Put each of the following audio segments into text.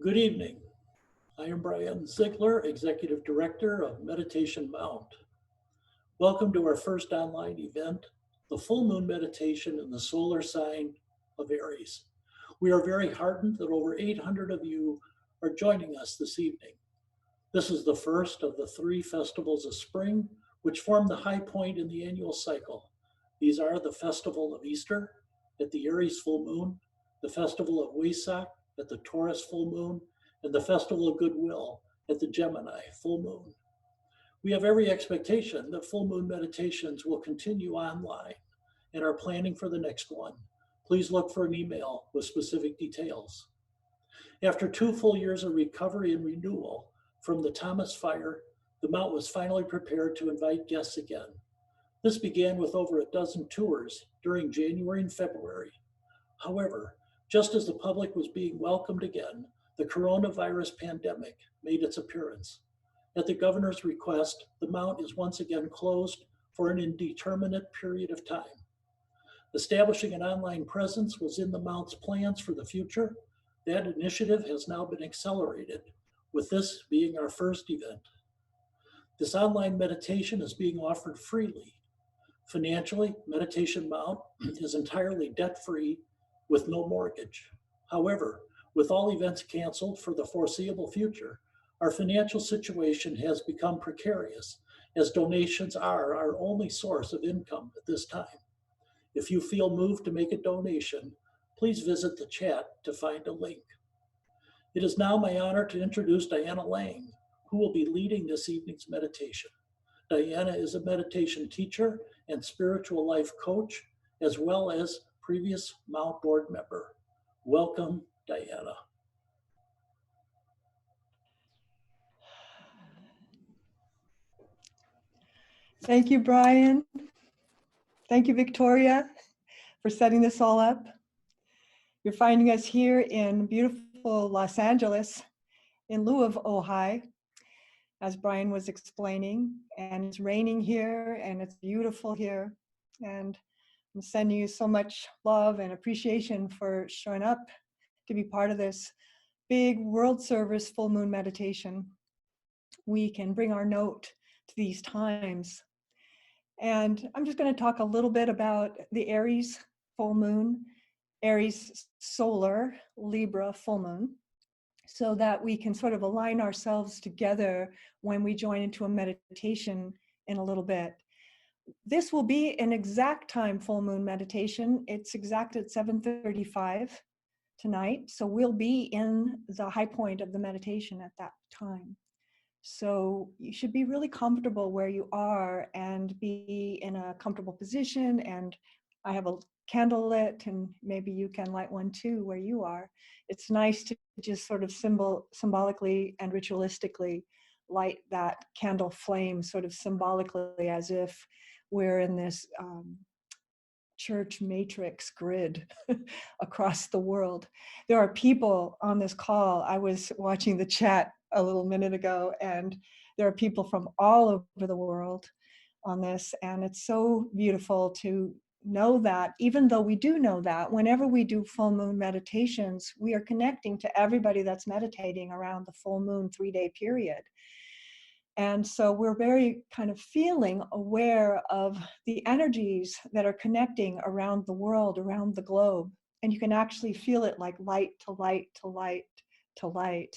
Good evening. I am Brian Ziegler, Executive Director of Meditation.min. Welcome to our first online event, the Full Moon Meditation in the Solar Sign of Aries. We are very heartened that over 800 of you are joining us this evening. This is the first of the three festivals of spring, which form the high point in the annual cycle. These are the Festival of Easter at the Aries full moon, the Festival of Wesak at the Taurus full moon, and the Festival of Goodwill at the Gemini full moon. We have every expectation that full moon meditations will continue online and are planning for the next one. Please look for an email with specific details. After 2 full years of recovery and renewal from the Thomas fire, the Mount was finally prepared to invite guests again. This began with over a dozen tours during January and February. However, just as the public was being welcomed again, the coronavirus pandemic made its appearance. At the governor's request, the Mount is once again closed for an indeterminate period of time. Establishing an online presence was in the Mount's plans for the future. That initiative has now been accelerated, with this being our first event. This online meditation is being offered freely. Financially, Meditation.min is entirely debt-free with no mortgage. However, with all events canceled for the foreseeable future, our financial situation has become precarious, as donations are our only source of income at this time. If you feel moved to make a donation, please visit the chat to find a link. It is now my honor to introduce Diana Lang, who will be leading this evening's meditation. Diana is a meditation teacher and spiritual life coach, as well as previous Mount board member. Welcome, Diana. Thank you, Brian. Thank you, Victoria, for setting this all up. You're finding us here in beautiful Los Angeles in lieu of Ojai, as Brian was explaining, and it's raining here and it's beautiful here. And I'm sending you so much love and appreciation for showing up to be part of this big world service full moon meditation. We can bring our note to these times. And I'm just going to talk a little bit about the Aries full moon, Aries solar, Libra full moon, so that we can sort of align ourselves together when we join into a meditation in a little bit. This will be an exact time full moon meditation. It's exact at 7:35 tonight. So we'll be in the high point of the meditation at that time. So you should be really comfortable where you are and be in a comfortable position. And I have a candle lit, and maybe you can light one too where you are. It's nice to just sort of symbolically and ritualistically light that candle flame sort of symbolically, as if we're in this church matrix grid across the world. There are people on this call. I was watching the chat a little minute ago, and there are people from all over the world on this, and it's so beautiful to know that, even though we do know that whenever we do full moon meditations, we are connecting to everybody that's meditating around the full moon 3-day period. And so we're very kind of feeling aware of the energies that are connecting around the world, around the globe. And you can actually feel it like light to light to light to light.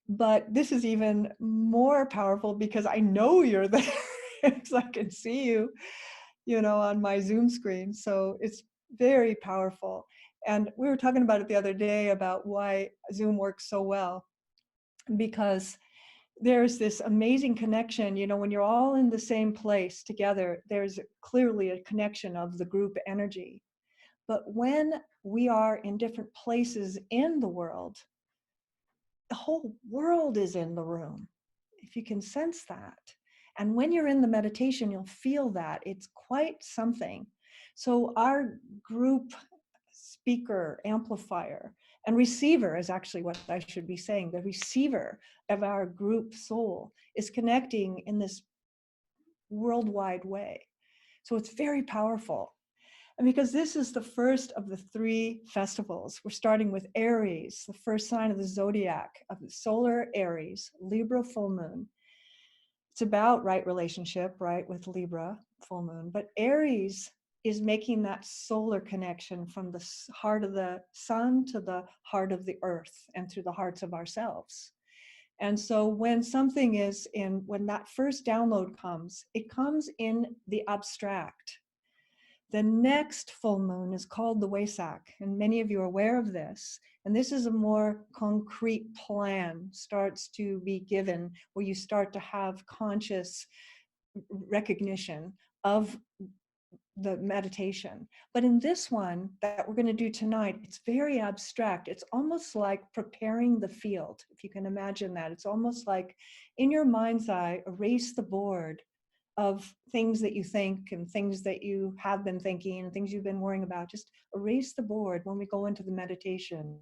But this is even more powerful because I know you're there, because I can see you, on my Zoom screen. So it's very powerful. And we were talking about it the other day about why Zoom works so well, because there's this amazing connection, when you're all in the same place together, there's clearly a connection of the group energy. But when we are in different places in the world, the whole world is in the room, if you can sense that. And when you're in the meditation, you'll feel that. It's quite something. So our group speaker, amplifier, and receiver is actually what I should be saying. The receiver of our group soul is connecting in this worldwide way. So it's very powerful. And because this is the first of the 3 festivals, we're starting with Aries, the first sign of the zodiac of the Solar Aries, Libra full moon. It's about right relationship, right, with Libra full moon. But Aries is making that solar connection from the heart of the sun to the heart of the earth and through the hearts of ourselves. And so when something is when that first download comes, it comes in the abstract. The next full moon is called the Wesak, and many of you are aware of this. And this is a more concrete plan, starts to be given, where you start to have conscious recognition of the meditation. But in this one that we're going to do tonight, it's very abstract. It's almost like preparing the field, if you can imagine that. It's almost like in your mind's eye, erase the board of things that you think and things that you have been thinking and things you've been worrying about. Just erase the board when we go into the meditation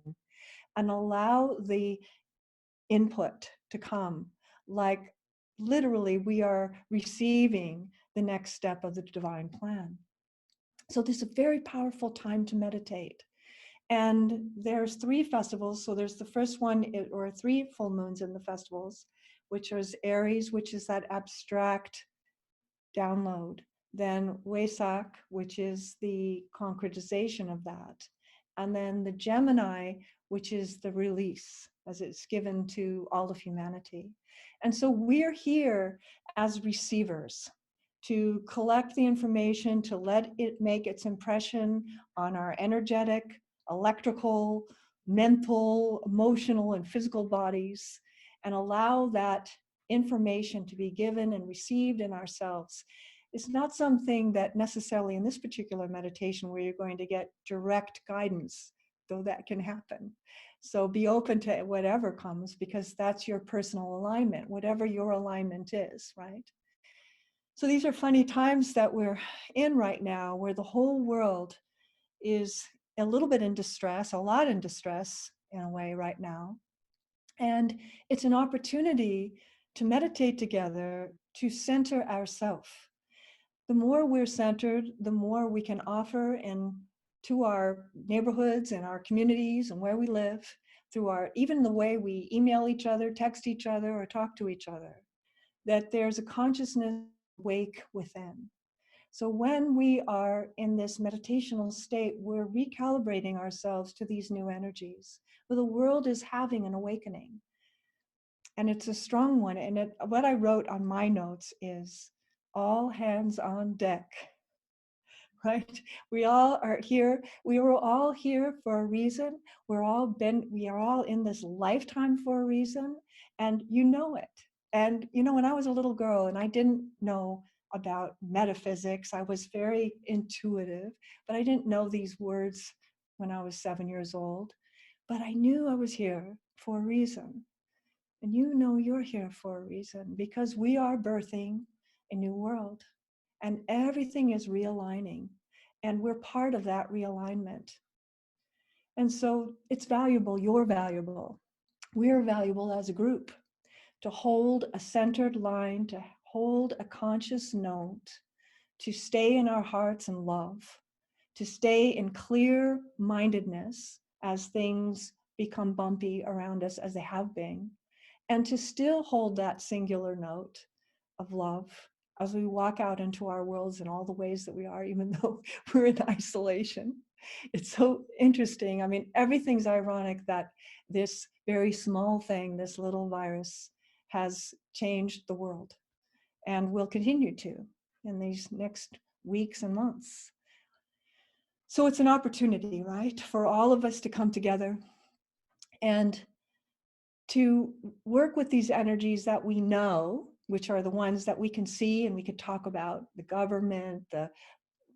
and allow the input to come. Like literally we are receiving the next step of the divine plan. So this is a very powerful time to meditate. And there's 3 festivals. So there's the first one, or 3 full moons in the festivals, which is Aries, which is that abstract download. Then Wesak, which is the concretization of that. And then the Gemini, which is the release as it's given to all of humanity. And so we're here as receivers to collect the information, to let it make its impression on our energetic, electrical, mental, emotional, and physical bodies, and allow that information to be given and received in ourselves. It's not something that necessarily in this particular meditation where you're going to get direct guidance, though that can happen. So be open to whatever comes, because that's your personal alignment, whatever your alignment is, right? So these are funny times that we're in right now, where the whole world is a little bit in distress, a lot in distress in a way right now. And it's an opportunity to meditate together, to center ourselves. The more we're centered, the more we can offer to our neighborhoods and our communities and where we live, through even the way we email each other, text each other, or talk to each other, that there's a consciousness wake within. So when we are in this meditational state, we're recalibrating ourselves to these new energies. But the world is having an awakening. And it's a strong one. And what I wrote on my notes is all hands on deck, right? We all are here. We were all here for a reason. We are all in this lifetime for a reason. And you know it. And, when I was a little girl and I didn't know about metaphysics, I was very intuitive, but I didn't know these words when I was 7 years old. But I knew I was here for a reason. And you're here for a reason, because we are birthing a new world and everything is realigning, and we're part of that realignment. And so it's valuable, you're valuable. We're valuable as a group to hold a centered line, to hold a conscious note, to stay in our hearts and love, to stay in clear mindedness as things become bumpy around us, as they have been, and to still hold that singular note of love as we walk out into our worlds in all the ways that we are, even though we're in isolation. It's so interesting. I mean, everything's ironic that this very small thing, this little virus, has changed the world and will continue to in these next weeks and months. So it's an opportunity, right, for all of us to come together and to work with these energies that we know, which are the ones that we can see and we could talk about: the government, the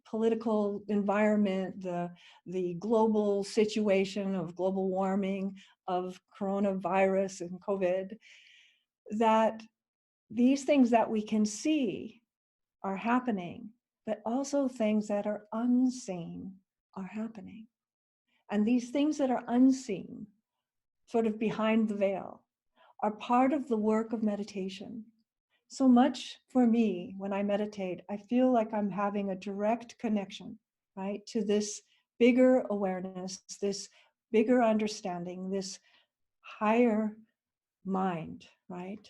political environment, the global situation of global warming, of coronavirus and COVID, that these things that we can see are happening, but also things that are unseen are happening. And these things that are unseen, sort of behind the veil, are part of the work of meditation. So much for me, when I meditate, I feel like I'm having a direct connection, right? To this bigger awareness, this bigger understanding, this higher mind, right?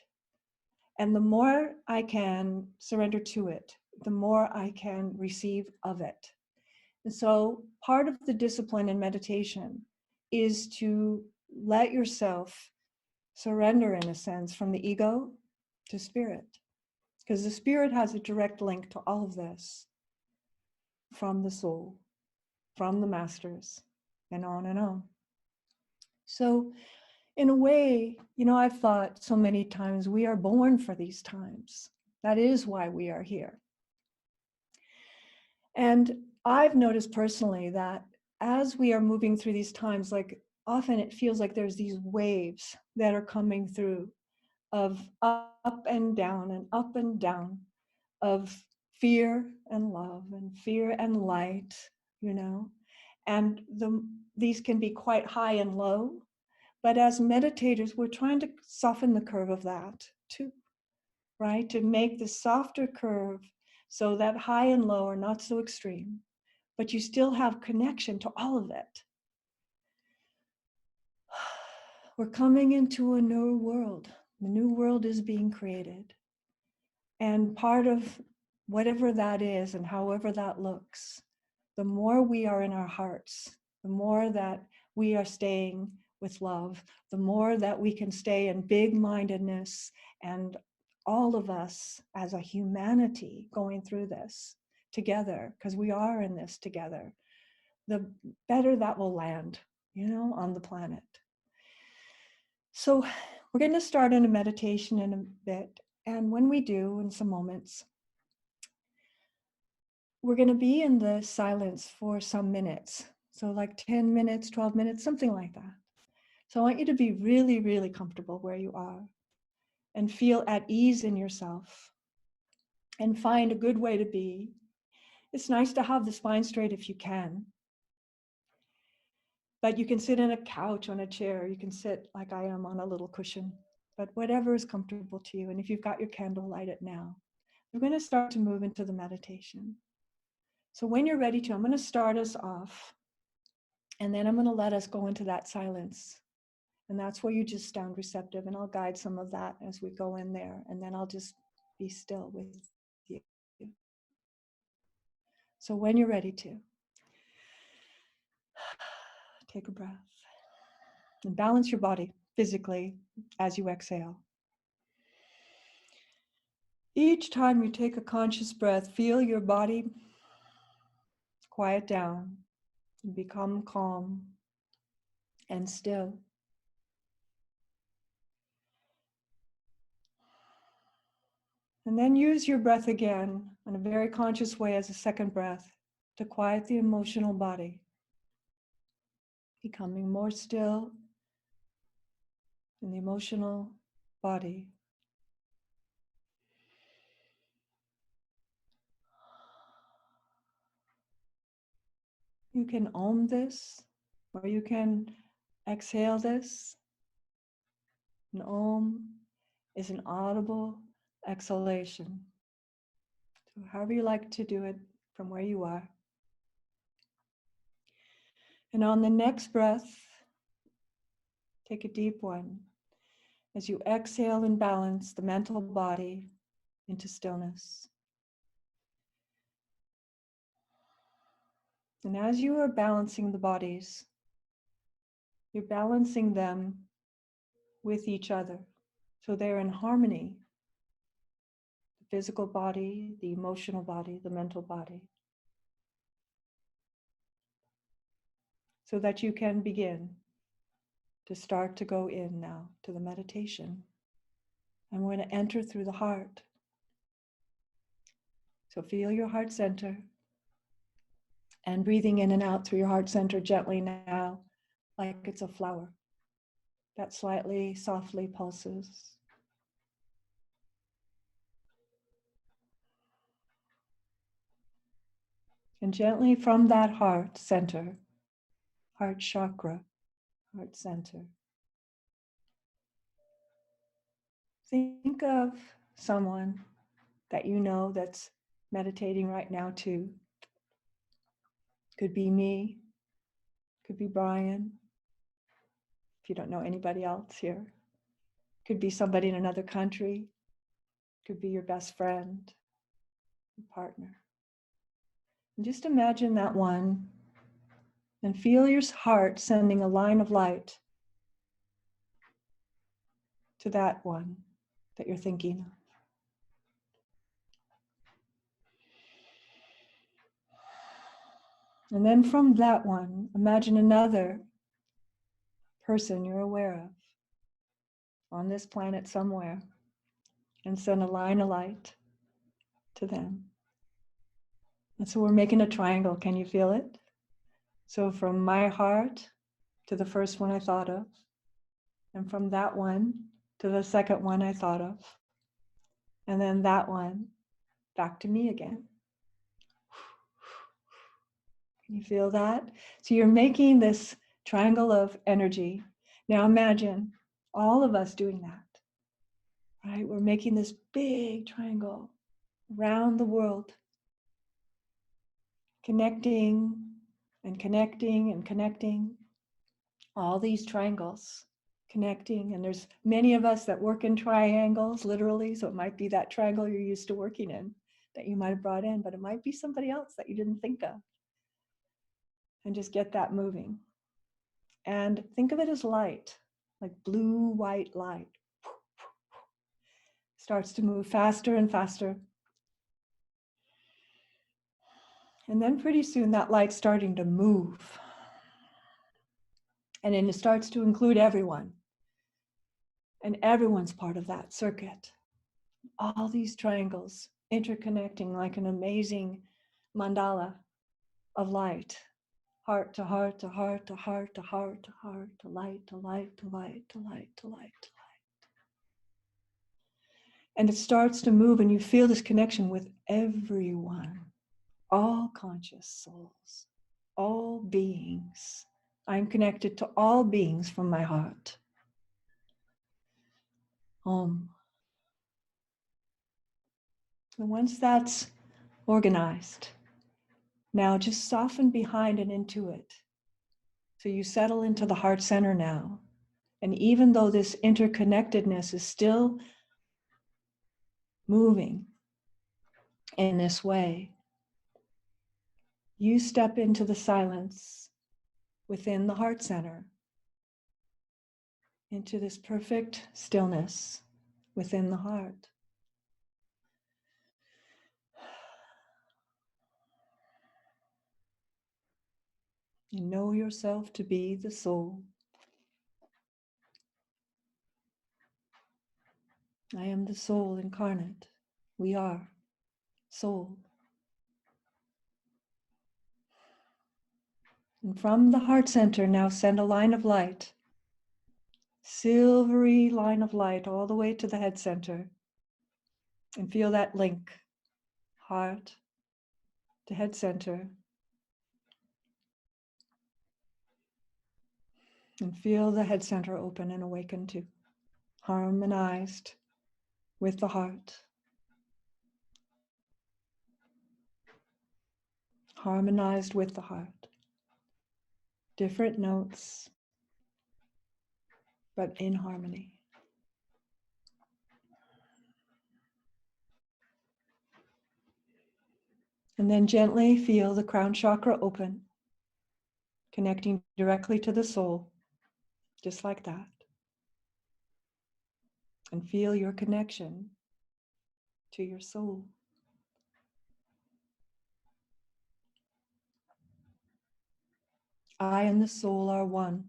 And the more I can surrender to it, the more I can receive of it. And so part of the discipline in meditation is to let yourself surrender, in a sense, from the ego to spirit. Because the spirit has a direct link to all of this from the soul, from the masters, and on and on. So in a way, I've thought so many times we are born for these times. That is why we are here. And I've noticed personally that as we are moving through these times, like often it feels like there's these waves that are coming through of up and down, of fear and love and fear and light, and these can be quite high and low. But as meditators, we're trying to soften the curve of that too, right? To make the softer curve so that high and low are not so extreme, but you still have connection to all of it. We're coming into a new world. The new world is being created. And part of whatever that is and however that looks, the more we are in our hearts, the more that we are staying with love, the more that we can stay in big-mindedness, and all of us as a humanity going through this together, because we are in this together, the better that will land, on the planet. So we're going to start in a meditation in a bit. And when we do, in some moments, we're going to be in the silence for some minutes. So like 10 minutes, 12 minutes, something like that. So I want you to be really, really comfortable where you are and feel at ease in yourself and find a good way to be. It's nice to have the spine straight if you can. But you can sit in a couch, on a chair. You can sit like I am on a little cushion. But whatever is comfortable to you. And if you've got your candle, light it now. We're going to start to move into the meditation. So when you're ready to, I'm going to start us off. And then I'm going to let us go into that silence. And that's where you just stand receptive. And I'll guide some of that as we go in there. And then I'll just be still with you. So when you're ready to, take a breath. And balance your body physically as you exhale. Each time you take a conscious breath, feel your body quiet down and become calm and still. And then use your breath again in a very conscious way as a second breath to quiet the emotional body, becoming more still in the emotional body. You can own this, or you can exhale this. An om is an audible exhalation. So however you like to do it from where you are. And on the next breath, take a deep one as you exhale and balance the mental body into stillness. And as you are balancing the bodies, you're balancing them with each other. So they're in harmony. The physical body, the emotional body, the mental body. So that you can begin to start to go in now to the meditation. And we're going to enter through the heart. So feel your heart center. And breathing in and out through your heart center gently now, like it's a flower that slightly, softly pulses. And gently from that heart center, heart chakra, heart center, think of someone that you know that's meditating right now too. Could be me, could be Brian, if you don't know anybody else here. Could be somebody in another country, could be your best friend, your partner. And just imagine that one and feel your heart sending a line of light to that one that you're thinking of. And then from that one, imagine another person you're aware of on this planet somewhere and send a line of light to them. And so we're making a triangle. Can you feel it? So from my heart to the first one I thought of, and from that one to the second one I thought of, and then that one back to me again. Can you feel that? So you're making this triangle of energy. Now imagine all of us doing that, right? We're making this big triangle around the world, connecting and connecting and connecting, all these triangles connecting. And there's many of us that work in triangles, literally. So it might be that triangle you're used to working in that you might have brought in, but it might be somebody else that you didn't think of. And just get that moving. And think of it as light, like blue, white light. Starts to move faster and faster. And then pretty soon that light's starting to move. And then it starts to include everyone. And everyone's part of that circuit. All these triangles interconnecting like an amazing mandala of light. Heart to heart to heart to heart to heart to heart to light to light to light to light to light to light. And it starts to move and you feel this connection with everyone. All conscious souls, all beings. I'm connected to all beings from my heart. And once that's organized, now just soften behind and into it. So you settle into the heart center now. And even though this interconnectedness is still moving in this way, you step into the silence within the heart center, into this perfect stillness within the heart. You know yourself to be the soul. I am the soul incarnate. We are soul. And from the heart center, now send a line of light, silvery line of light all the way to the head center. And feel that link, heart to head center. And feel the head center open and awaken too, harmonized with the heart. Harmonized with the heart. Different notes, but in harmony. And then gently feel the crown chakra open, connecting directly to the soul, just like that. And feel your connection to your soul. I and the soul are one.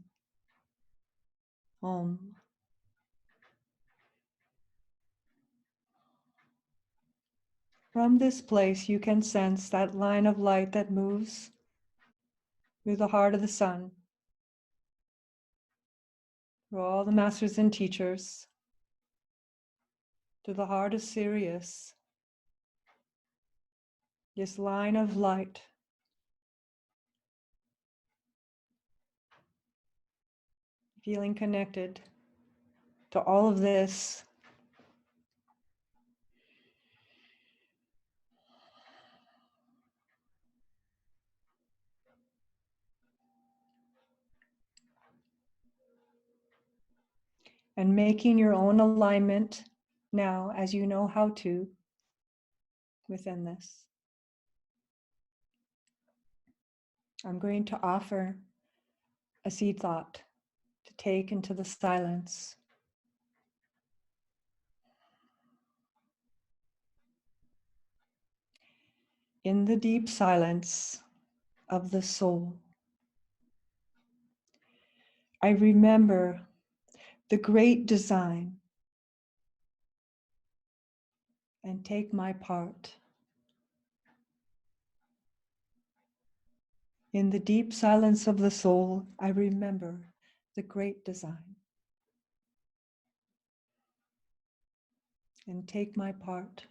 Om. From this place, you can sense that line of light that moves through the heart of the sun, through all the masters and teachers, to the heart of Sirius. This line of light feeling connected to all of this. and making your own alignment now as you know how to within this. I'm going to offer a seed thought to take into the silence. In the deep silence of the soul, I remember the great design and take my part. In the deep silence of the soul, I remember the great design and take my part.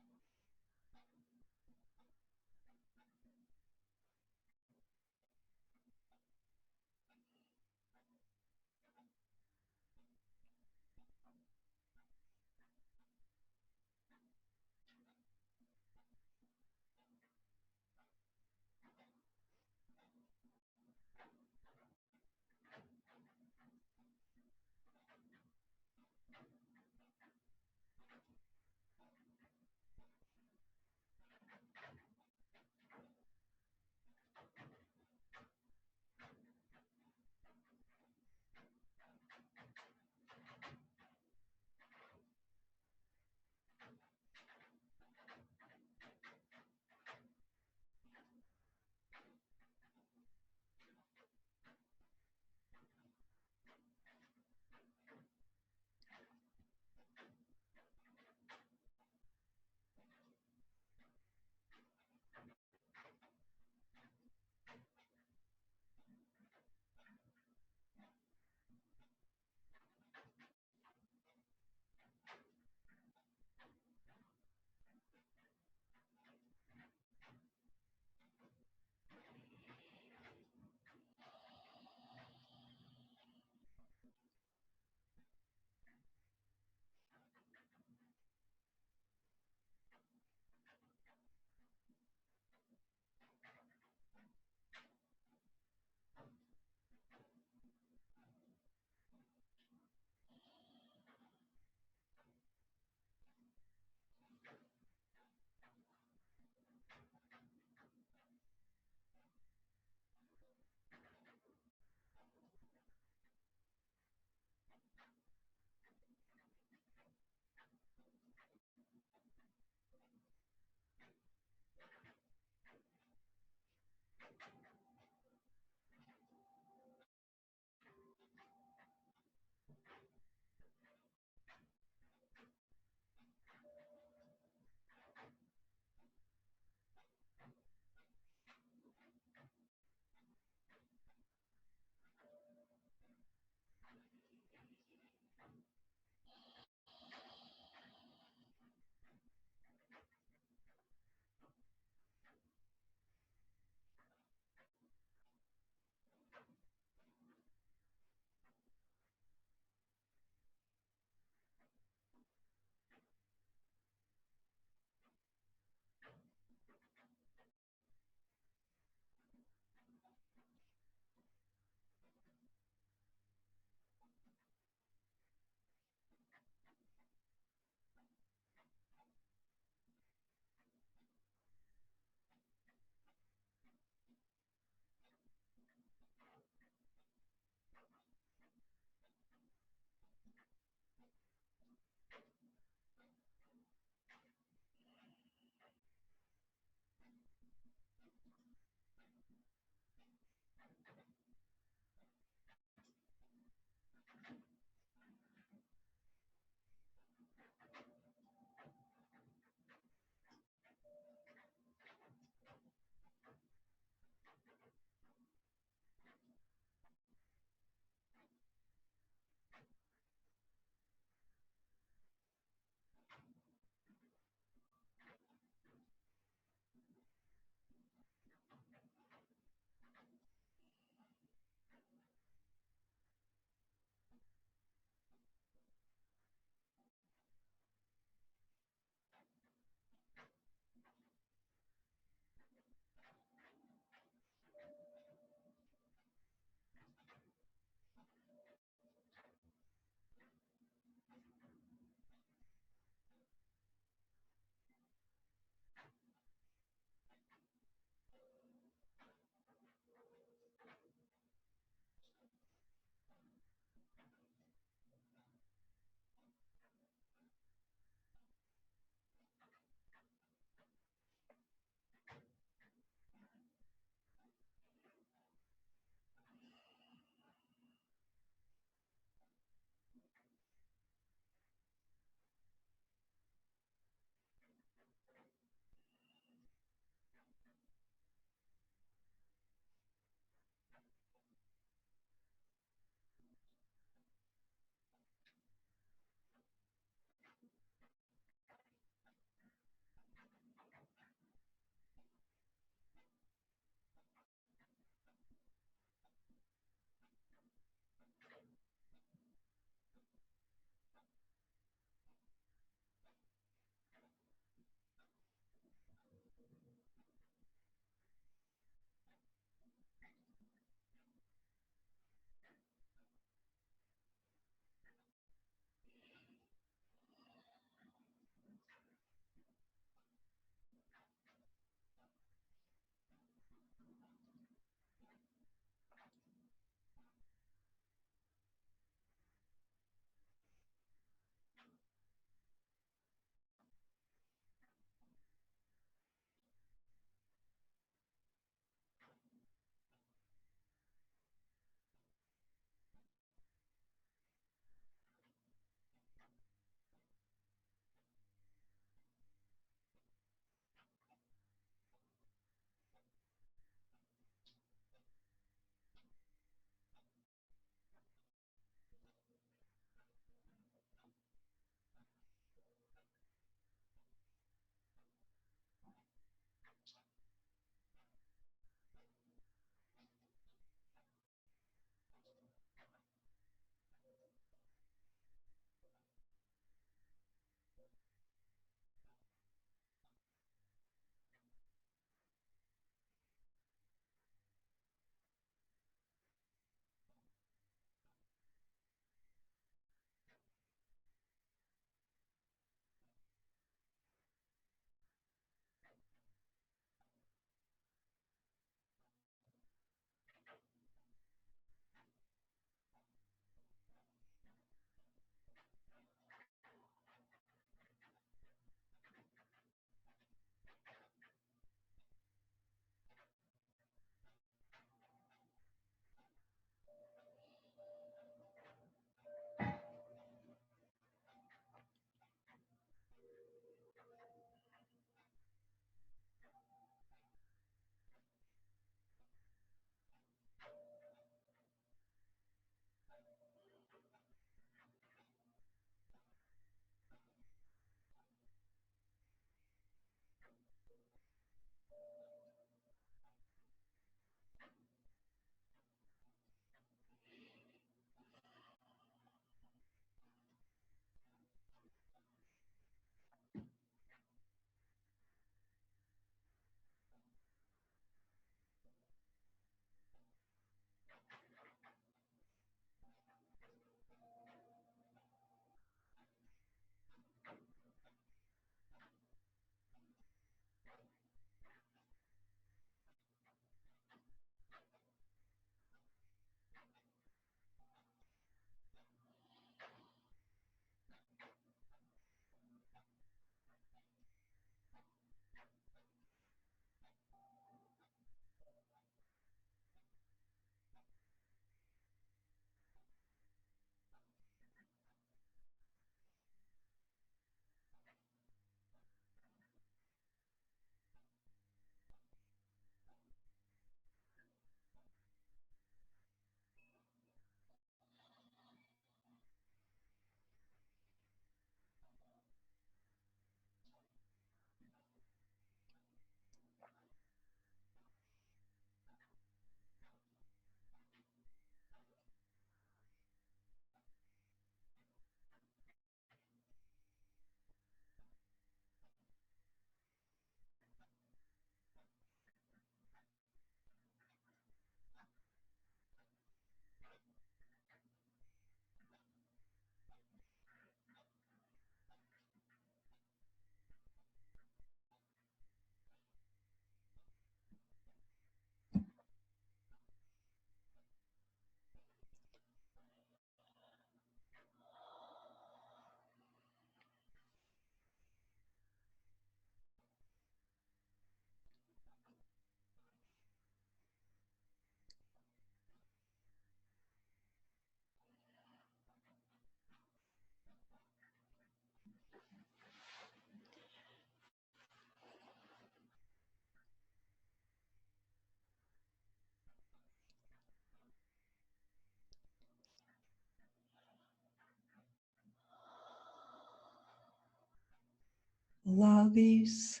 Allow these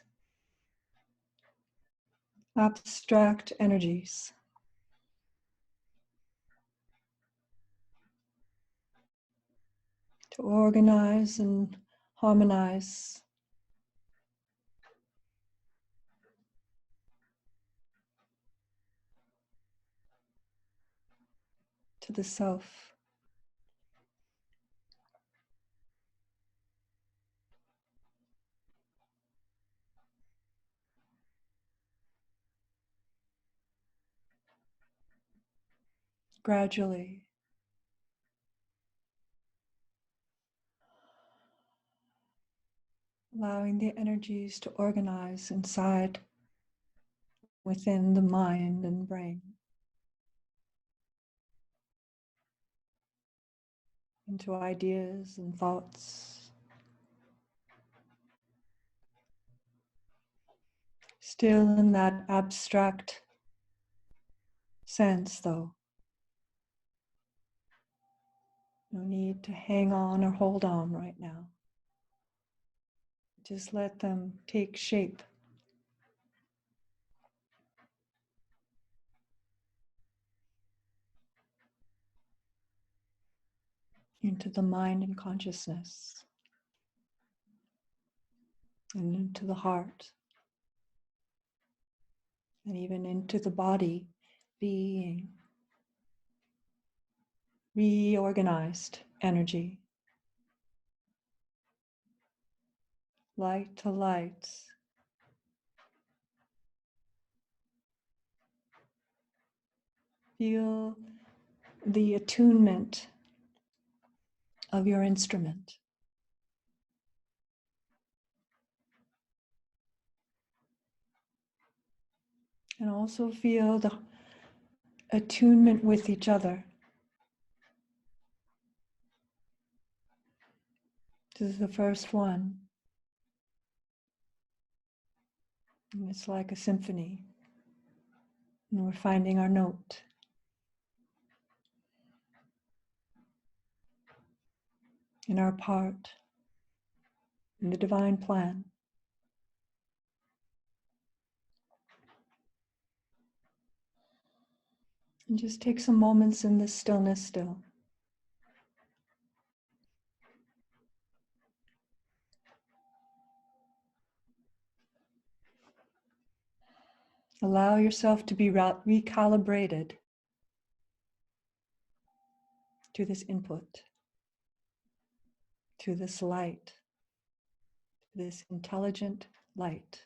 abstract energies to organize and harmonize to the self. Gradually, allowing the energies to organize inside, within the mind and brain, into ideas and thoughts. Still in that abstract sense, though. No need to hang on or hold on right now. Just let them take shape. Into the mind and consciousness, and into the heart, and even into the body being reorganized energy, light to light. Feel the attunement of your instrument. And also feel the attunement with each other. This is the first one. And it's like a symphony. And we're finding our note. In our part. In the divine plan. And just take some moments in this stillness still. Allow yourself to be recalibrated to this input, to this light, this intelligent light.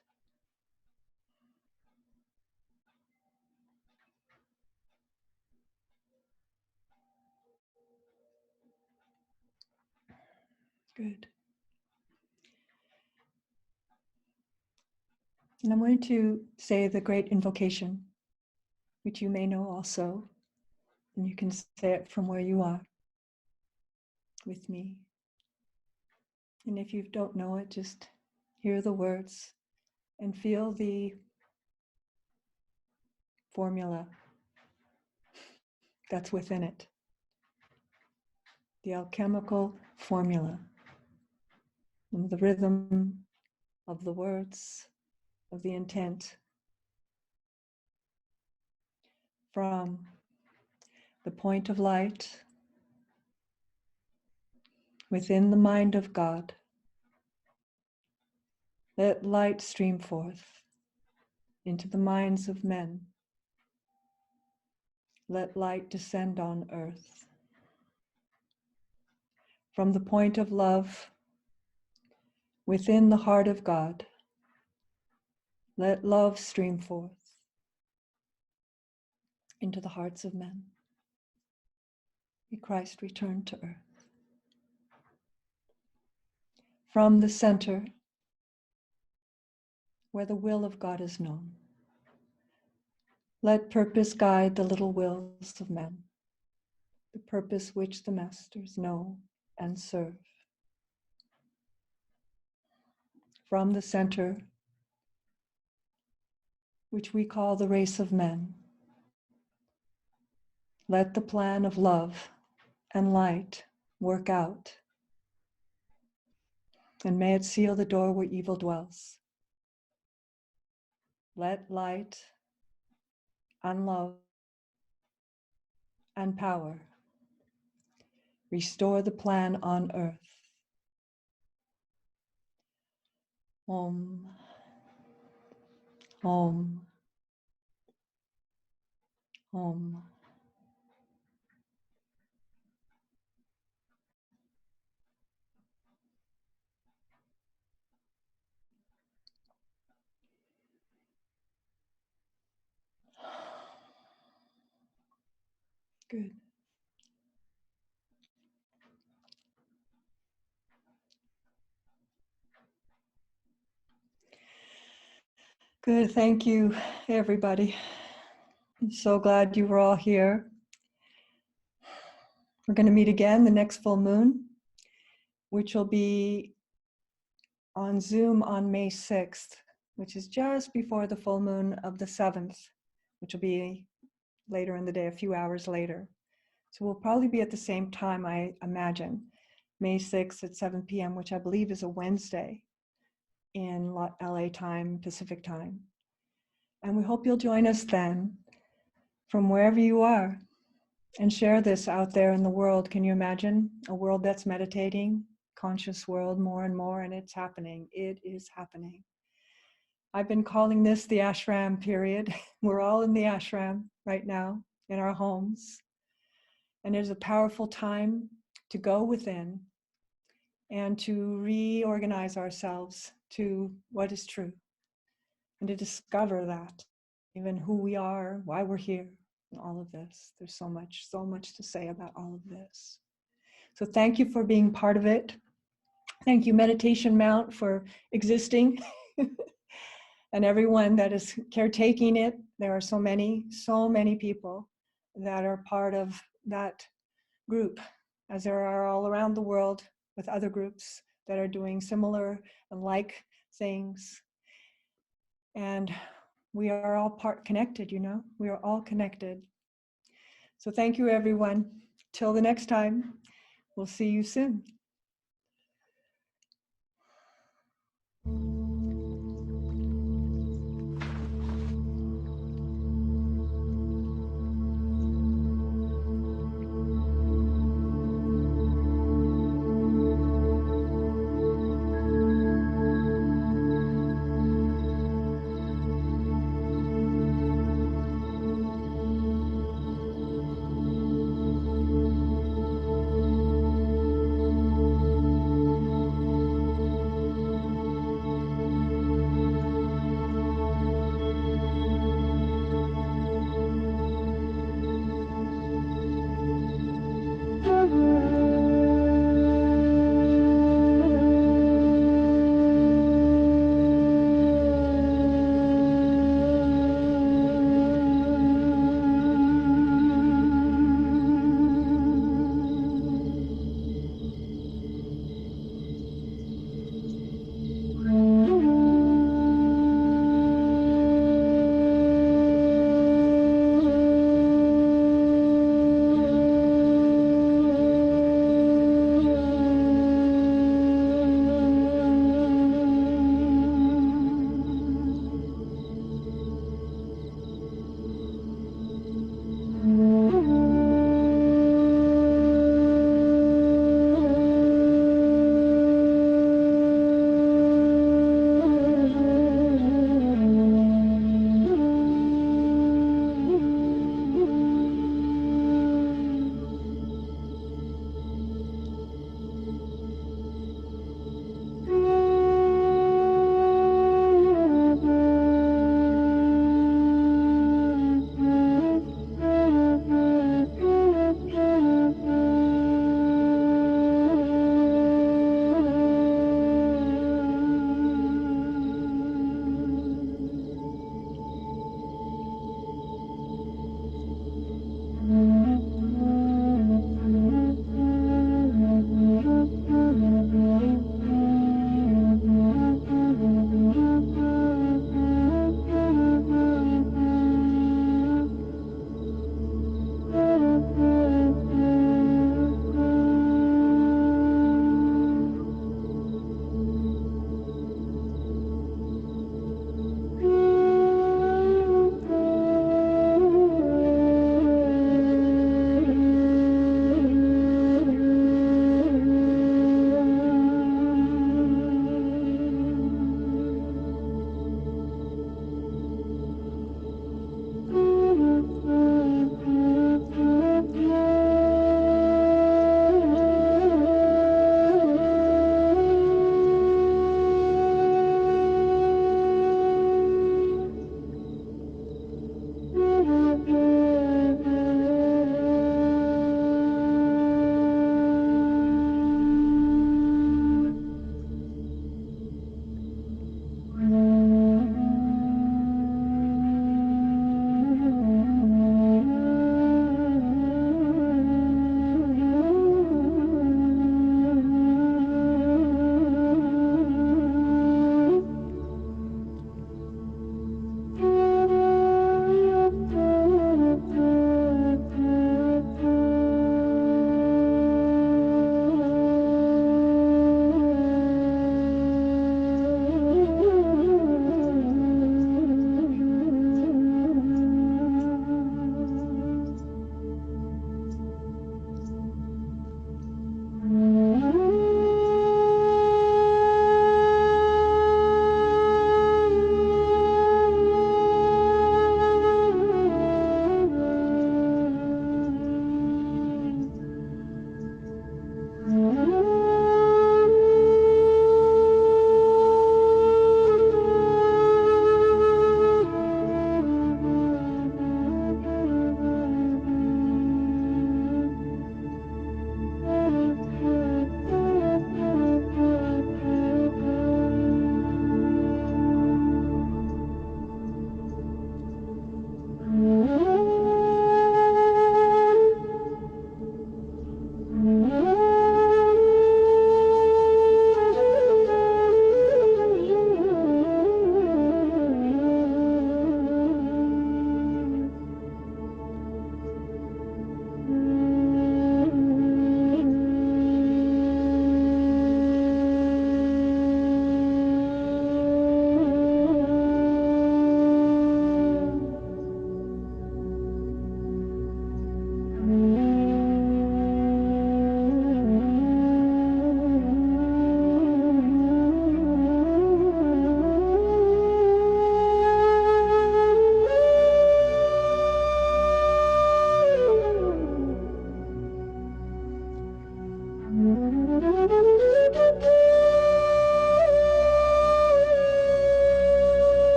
Good. And I'm going to say the great invocation, which you may know also, and you can say it from where you are with me. And if you don't know it, just hear the words and feel the formula that's within it, the alchemical formula, and the rhythm of the words, of the intent, from the point of light within the mind of God. Let light stream forth into the minds of men. Let light descend on earth. From the point of love within the heart of God, let love stream forth into the hearts of men. May Christ return to earth. From the center, where the will of God is known, let purpose guide the little wills of men, the purpose which the masters know and serve. From the center, which we call the race of men, let the plan of love and light work out. and may it seal the door where evil dwells. Let light and love and power restore the plan on earth. Om, Om, Om. Good. Good, thank you, everybody. I'm so glad you were all here. We're going to meet again the next full moon, which will be on Zoom on May 6th, which is just before the full moon of the 7th, which will be later in the day, a few hours later. So we'll probably be at the same time, I imagine, May 6th at 7 p.m., which I believe is a Wednesday in LA time, Pacific time. And we hope you'll join us then from wherever you are and share this out there in the world. Can you imagine a world that's meditating, conscious world more and more, and it's happening. It is happening. I've been calling this the ashram period. We're all in the ashram right now in our homes. And it is a powerful time to go within and to reorganize ourselves to what is true and to discover that, even who we are, why we're here, and all of this. There's so much to say about all of this. So thank you for being part of it. Thank you, Meditation Mount, for existing and everyone that is caretaking it. There are so many people that are part of that group, as there are all around the world with other groups that are doing similar and like things. And we are all connected, you know, we are all connected. So thank you, everyone. Till the next time, we'll see you soon.